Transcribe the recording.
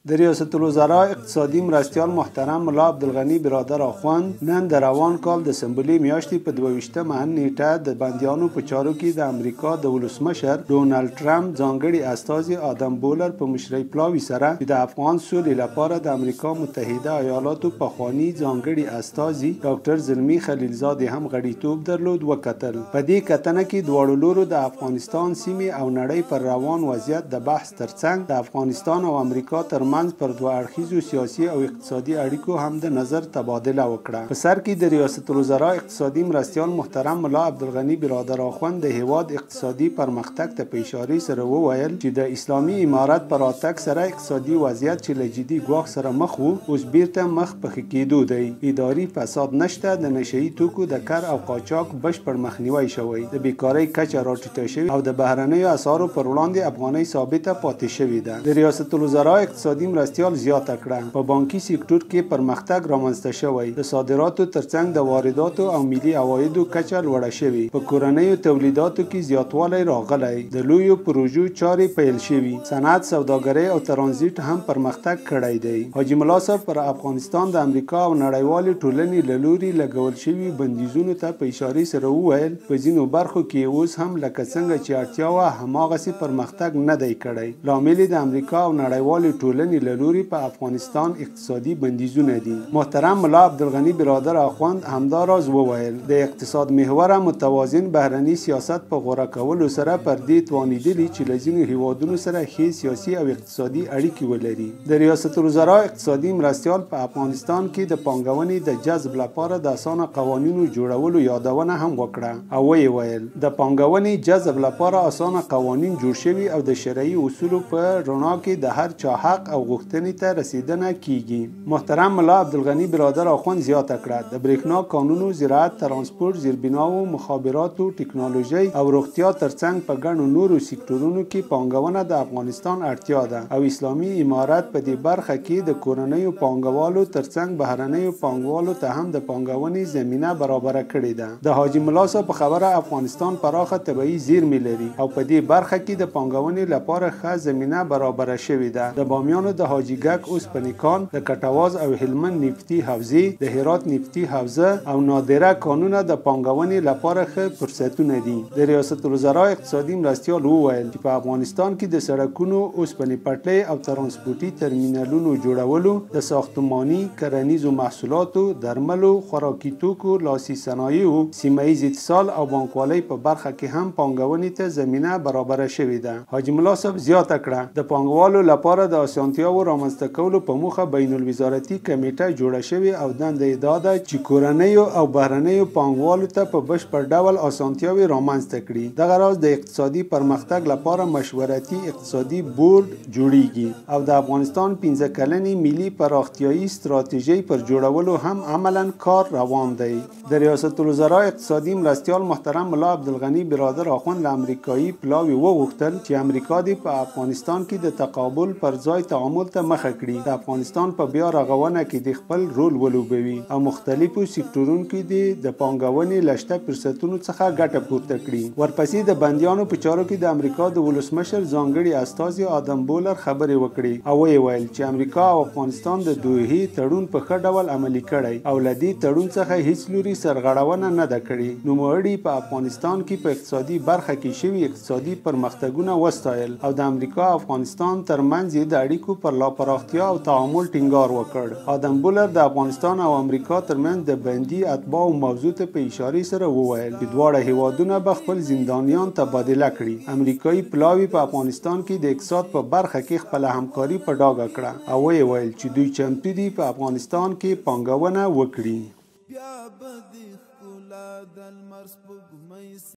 د ریاست الوزرا اقتصادي مرستیال محترم ملا عبدالغنی برادر آخوند نن د روان کال د سنبلې میاشتې په 22مه نیټه د بندیانو په چارو کې د امریکا د ولسمشر ډونالد ټرمپ ځانګړي استازي آدم بولر په مشرۍ پلاوي سره د افغان سولې لپاره د امریکا متحده ایالاتو پخواني ځانګړي استازي ډاکټر زلمي خلیلزاد هم غړیتوب درلود وکتل. په دې کتنه کې دواړو لورو د افغانستان سیمې او نړۍ پر روان وضعیت د بحث ترڅنګ د افغانستان او امریکا ترمنځ پر دوه اړخیزو سیاسي او اقتصادي اړیکو هم د نظر تبادله وکړه. په سر کې د ریاست الوزرا اقتصادي مرستیال محترم ملا عبدالغنی برادر آخوند د هیواد اقتصادي پرمختګ ته په اشارې سره وویل چې د اسلامي امارت پر راتګ سره اقتصادي وضعیت چې له جدي ګواښ سره مخ وو اوس بیرته مخ په ښه کېدو دی. اداري فساد نشته، د نشهیي توکو د کر او قاچاق بشپړ مخنیوی شوی، د بیکارۍ کچه راټیټه شوې او د بهرنیو اسعارو پر وړاندې افغانۍ ثابته پاتې شوې ده. د ریاست الوزرا اقتصادي مرستیال زیاته کړه په بانکي سکتور کې پرمختګ رامنځته شوی، د صادراتو ترڅنګ د وارداتو او ملي عوایدو کچه لوړه شوې، په کورنیو تولیداتو کې زیاتوالی راغلی، د لویو پروژو چارې پیل شوي، صنعت، سوداګرۍ او ترانزیت هم پرمختګ کړی دی. حاجي ملا صاحب پر افغانستان د امریکا او نړیوالې ټولنې له لوري لګول شوي بندیزونو ته په اشارې سره وویل په ځینو برخو کې اوس هم لکه څنګه چې اړتیا وه هماغسې پرمختګ نه دی کړی. لامل د امریکا او نړیوالې ټولنې له لوري په افغانستان اقتصادي بندیزونه دي. محترم ملا عبدالغنی برادر آخوند همدا راز وویل د اقتصاد محوره متوازن بهرني سیاست په غوره کولو سره پر دې توانیدلي چې له ځینو هیوادونو سره ښې سیاسي او اقتصادي اړیکې ولري. د ریاست الوزرا اقتصادي مرستیال په افغانستان کې د پانګونې د جذب لپاره د اسانه قوانینو جوړولو یادونه هم وکړه او ویې ویل د پانګونې جذب لپاره اسانه قوانین جوړ شوي او د شرعي اصولو په رڼا کې د هر چا حق او غوښتنې ته رسیدنه کیږي. محترم ملا عبدالغنی برادر آخوند زیاته کړه د برېښنا قانونو، زراعت، ترانسپورت، زیربناو، مخابراتو، ټکنالوژۍ او روغتیا ترڅنګ په ګڼو نورو سکتورونو کې پانګونه د افغانستان اړتیا ده او اسلامي امارت په دې برخه کې د کورنیو پانګوالو ترڅنګ بهرنیو پانګوالو ته هم د پانګونې زمینه برابره کړې ده. د حاجي ملا صاحب په خبره افغانستان پراخه طبیعي زیرمې لري او په دې برخه کې د پانګونې لپاره ښه زمینه برابره شوې ده. د بامیانو د حاجي ګک اوسپنې کان، د کټواز او هلمند نفتي حوزې، د هرات نفتي حوزه او نادره کانونه د پانګونې لپاره ښه فرصتونه دي. د ریاست الوزرا اقتصادي مرستیال وویل چې په افغانستان کې د سړکونو، اوسپنې پټلۍ او ترانسپورتي ترمینلونو جوړولو، د ساختماني، کرنیزو محصولاتو، درملو، خوراکي توکو، لاسي صنایعو، سیمه‌ییز اتصال او بانکوالۍ په برخه کې هم پانګونې ته زمینه برابره شوې ده. حاجي ملا صاحب زیاته کړه د پانګوالو لپاره د اسانتیاوو رامنځته کولو په موخه بین الوزارتي کمیټه جوړه شوې او دنده یې دا ده چې کورنیو او بهرنیو پانګوالو ته په بشپړ ډول اسانتیاوې رامنځته کړي. دغه راز د اقتصادي پرمختګ لپاره مشورتي اقتصادي بورډ جوړیږي او د افغانستان 15 کلنې ملي پراختیایي ستراتیژۍ پر جوړولو هم عملا کار روان دی. د ریاست الوزرا اقتصادي مرستیال محترم ملا عبدالغنی برادر آخوند له امریکایي پلاوي وغوښتل چې امریکا دې په افغانستان کې د تقابل پر ځای تعامل ته مخه کړي، د افغانستان په بیا رغونه کې د خپل رول ولوبوي او مختلفو سکتورونو کې د پانګونې له شته فرصتونو څخه ګټه پورته کړي. ورپسې د بندیانو په چارو کې د امریکا د ولسمشر ځانګړي استازي آدم بولر خبرې وکړي او ویې ویل چې امریکا او افغانستان د دوحې تړون په ښه ډول عملي کړی او له دې تړون څخه هیڅ لوري سرغړونه نه ده کړې. نوموړي په افغانستان کې په اقتصادي برخه کې شوي اقتصادي پرمختګونه وستایل او د امریکا او افغانستان ترمنځ د اړیکو پر لا پراختیا او تعامل ټینګار وکړ. آدم بولر د افغانستان او امریکا ترمنځ د بندي اتباعو موضوع ته په اشارې سره وویل چې دواړه هیوادونه به خپل زندانیان تبادله کړي. امریکایي پلاوي په افغانستان کې د اقتصاد په برخه کې خپل همکاري په ډاګه کړه او ویې ویل چې دوی چمتو دي په افغانستان کې پانګونه وکړي.